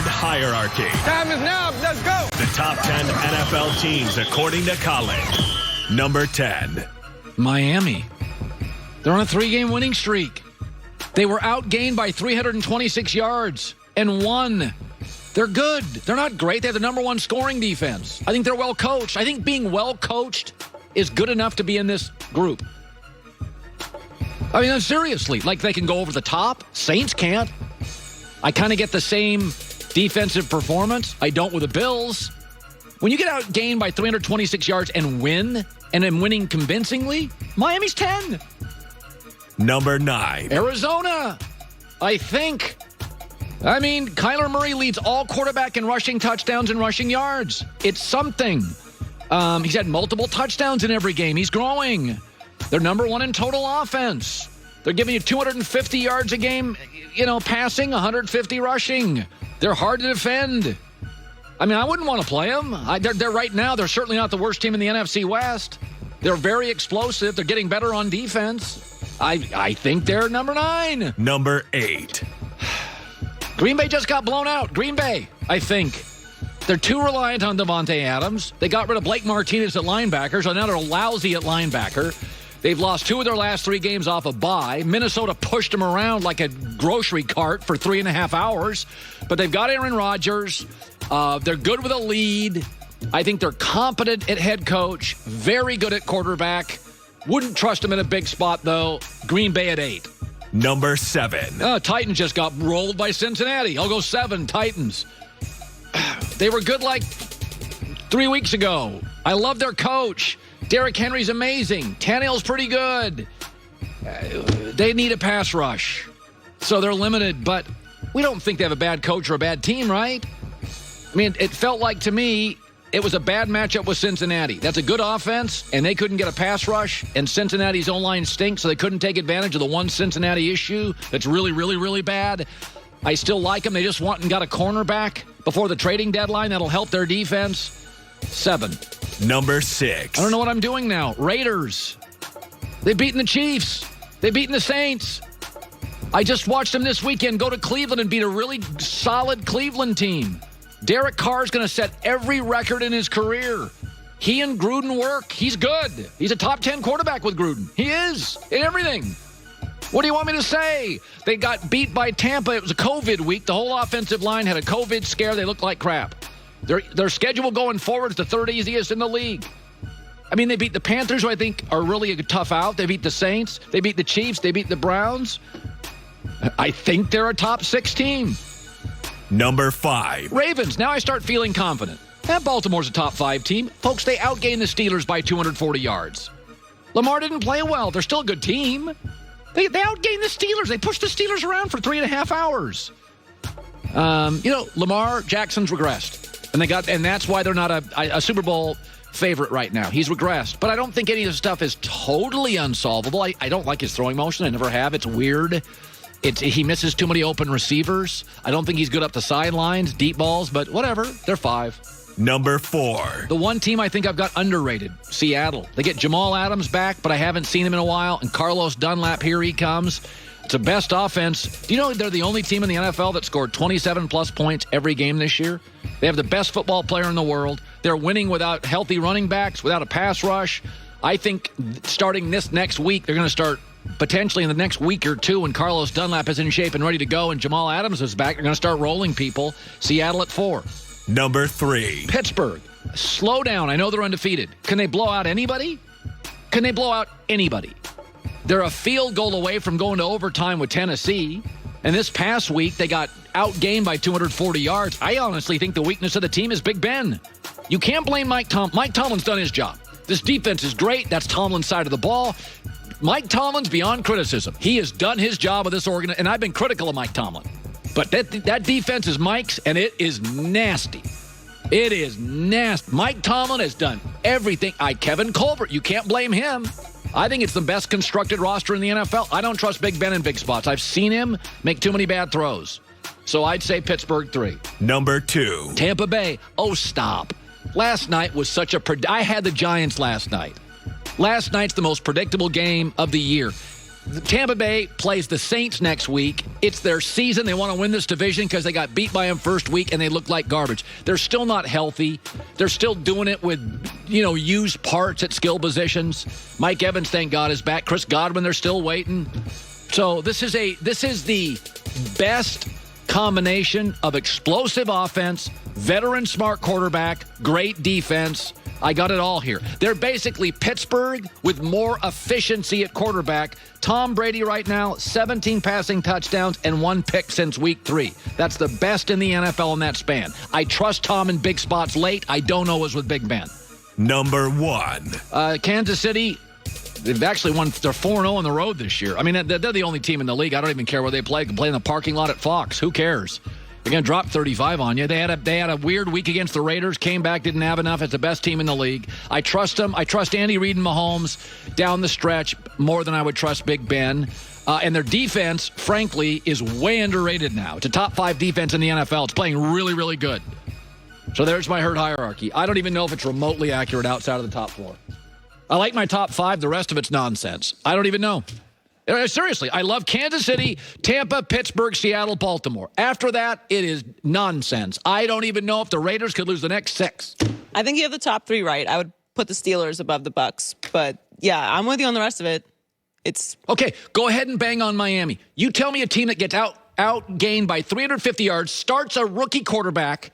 hierarchy. Time is now. Let's go. The top 10 NFL teams according to Colin. Number 10. Miami. They're on a 3-game winning streak. They were outgained by 326 yards and won. They're good. They're not great. They have the number 1 scoring defense. I think they're well coached. I think being well coached is good enough to be in this group. I mean, seriously, like they can go over the top. Saints can't. I kind of get the same defensive performance. I don't with the Bills. When you get outgained by 326 yards and win, and then winning convincingly, Miami's 10. Number 9. Arizona, I think. I mean, Kyler Murray leads all quarterback in rushing touchdowns and rushing yards. It's something. He's had multiple touchdowns in every game. He's growing. They're number 1 in total offense. They're giving you 250 yards a game, passing, 150 rushing. They're hard to defend. I mean, I wouldn't want to play them. They're right now, they're certainly not the worst team in the NFC West. They're very explosive. They're getting better on defense. I think they're number 9. Number 8. Green Bay just got blown out. Green Bay, I think. They're too reliant on Devontae Adams. They got rid of Blake Martinez at linebacker, so now they're lousy at linebacker. They've lost 2 of their last 3 games off a bye. Minnesota pushed them around like a grocery cart for 3.5 hours. But they've got Aaron Rodgers. They're good with a lead. I think they're competent at head coach. Very good at quarterback. Wouldn't trust them in a big spot, though. Green Bay at 8. Number 7. Titans just got rolled by Cincinnati. I'll go 7, Titans. They were good like 3 weeks ago. I love their coach. Derrick Henry's amazing. Tannehill's pretty good. They need a pass rush, so they're limited. But we don't think they have a bad coach or a bad team, right? I mean, it felt like to me it was a bad matchup with Cincinnati. That's a good offense, and they couldn't get a pass rush, and Cincinnati's O-line stinks, so they couldn't take advantage of the one Cincinnati issue that's really, really, really bad. I still like them. They just went and got a cornerback before the trading deadline. That'll help their defense. 7. Number 6. I don't know what I'm doing now. Raiders. They've beaten the Chiefs. They've beaten the Saints. I just watched them this weekend go to Cleveland and beat a really solid Cleveland team. Derek Carr's going to set every record in his career. He and Gruden work. He's good. He's a top 10 quarterback with Gruden. He is in everything. What do you want me to say? They got beat by Tampa. It was a COVID week. The whole offensive line had a COVID scare. They looked like crap. Their schedule going forward is the 3rd easiest in the league. I mean, they beat the Panthers, who I think are really a tough out. They beat the Saints. They beat the Chiefs. They beat the Browns. I think they're a top 6 team. Number 5. Ravens. Now I start feeling confident. Baltimore's a top 5 team. Folks, they outgained the Steelers by 240 yards. Lamar didn't play well. They're still a good team. They outgained the Steelers. They pushed the Steelers around for 3.5 hours. Lamar Jackson's regressed. And that's why they're not a Super Bowl favorite right now. He's regressed. But I don't think any of this stuff is totally unsolvable. I don't like his throwing motion. I never have. It's weird. He misses too many open receivers. I don't think he's good up the sidelines, deep balls, but whatever. They're 5. Number 4. The one team I think I've got underrated, Seattle. They get Jamal Adams back, but I haven't seen him in a while. And Carlos Dunlap, here he comes. It's the best offense. Do you know they're the only team in the NFL that scored 27-plus points every game this year? They have the best football player in the world. They're winning without healthy running backs, without a pass rush. I think starting this next week, they're going to start potentially in the next week or two when Carlos Dunlap is in shape and ready to go and Jamal Adams is back. They're going to start rolling people. Seattle at 4. Number 3. Pittsburgh. Slow down. I know they're undefeated. Can they blow out anybody? Can they blow out anybody? They're a field goal away from going to overtime with Tennessee. And this past week, they got outgained by 240 yards. I honestly think the weakness of the team is Big Ben. You can't blame Mike Tomlin. Mike Tomlin's done his job. This defense is great. That's Tomlin's side of the ball. Mike Tomlin's beyond criticism. He has done his job with this organization, and I've been critical of Mike Tomlin. But that defense is Mike's, and it is nasty. It is nasty. Mike Tomlin has done everything. Kevin Colbert, you can't blame him. I think it's the best constructed roster in the NFL. I don't trust Big Ben in big spots. I've seen him make too many bad throws. So I'd say Pittsburgh 3. Number 2. Tampa Bay. Oh, stop. Last night was such a... I had the Giants last night. Last night's the most predictable game of the year. Tampa Bay plays the Saints next week. It's their season. They want to win this division because they got beat by them first week and they look like garbage. They're still not healthy. They're still doing it with, used parts at skill positions. Mike Evans, thank God, is back. Chris Godwin, they're still waiting. So this is the best combination of explosive offense, veteran smart quarterback, great defense. I got it all here. They're basically Pittsburgh with more efficiency at quarterback. Tom Brady right now, 17 passing touchdowns and 1 pick since week 3. That's the best in the NFL in that span. I trust Tom in big spots late. I don't always with Big Ben. Number 1. Kansas City, they've actually won. They're 4-0 on the road this year. I mean, they're the only team in the league. I don't even care where they play. They can play in the parking lot at Fox. Who cares? They're going to drop 35 on you. They had a weird week against the Raiders. Came back, didn't have enough. It's the best team in the league. I trust them. I trust Andy Reid and Mahomes down the stretch more than I would trust Big Ben. And their defense, frankly, is way underrated now. It's a top 5 defense in the NFL. It's playing really, really good. So there's my herd hierarchy. I don't even know if it's remotely accurate outside of the top 4. I like my top 5. The rest of it's nonsense. I don't even know. Seriously, I love Kansas City, Tampa, Pittsburgh, Seattle, Baltimore. After that, it is nonsense. I don't even know if the Raiders could lose the next 6. I think you have the top 3 right. I would put the Steelers above the Bucks. But, yeah, I'm with you on the rest of it. It's okay, go ahead and bang on Miami. You tell me a team that gets outgained by 350 yards, starts a rookie quarterback,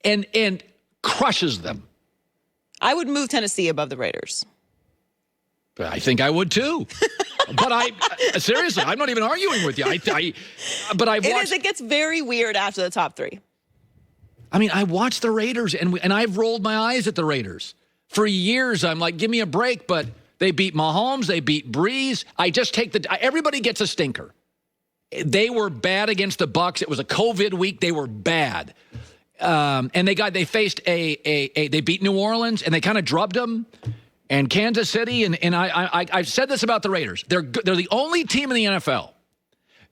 and crushes them. I would move Tennessee above the Raiders. I think I would too. But seriously, I'm not even arguing with you. But I've watched. It gets very weird after the top 3. I mean, I watched the Raiders, and I've rolled my eyes at the Raiders. For years, I'm like, give me a break, but they beat Mahomes, they beat Breeze. I just take everybody gets a stinker. They were bad against the Bucs. It was a COVID week. They were bad. And they faced they beat New Orleans, and they kind of drubbed them. And Kansas City, and I've said this about the Raiders. They're the only team in the NFL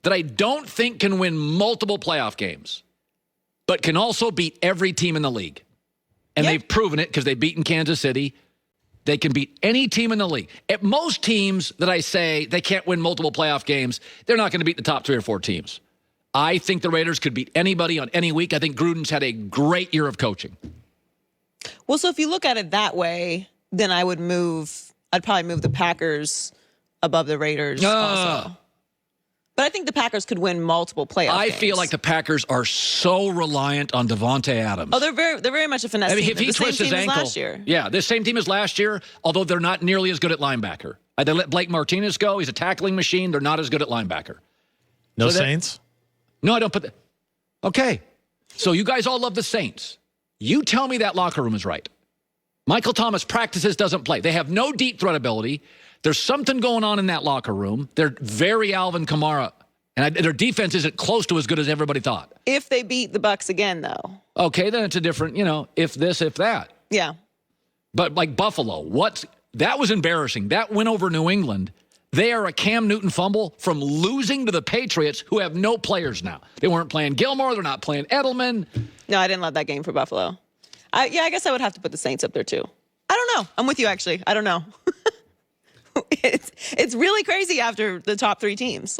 that I don't think can win multiple playoff games, but can also beat every team in the league. And they've proven it because they've beaten Kansas City. They can beat any team in the league. At most teams that I say they can't win multiple playoff games, they're not going to beat the top 3 or 4 teams. I think the Raiders could beat anybody on any week. I think Gruden's had a great year of coaching. Well, so if you look at it that way, then I'd probably move the Packers above the Raiders also. But I think the Packers could win multiple playoff games. I feel like the Packers are so reliant on Devontae Adams. Oh, they're very much a finesse team. If he twists his ankle, last year. Yeah, the same team as last year, although they're not nearly as good at linebacker. They let Blake Martinez go. He's a tackling machine. They're not as good at linebacker. No Saints? No, I don't put that. Okay. So you guys all love the Saints. You tell me that locker room is right. Michael Thomas practices, doesn't play. They have no deep threat ability. There's something going on in that locker room. They're very Alvin Kamara. And their defense isn't close to as good as everybody thought. If they beat the Bucs again, though. Okay, then it's a different, if this, if that. Yeah. But like Buffalo, that was embarrassing. That win over New England. They are a Cam Newton fumble from losing to the Patriots, who have no players now. They weren't playing Gilmore. They're not playing Edelman. No, I didn't love that game for Buffalo. I guess I would have to put the Saints up there, too. I don't know. I'm with you, actually. I don't know. It's really crazy after the top 3 teams.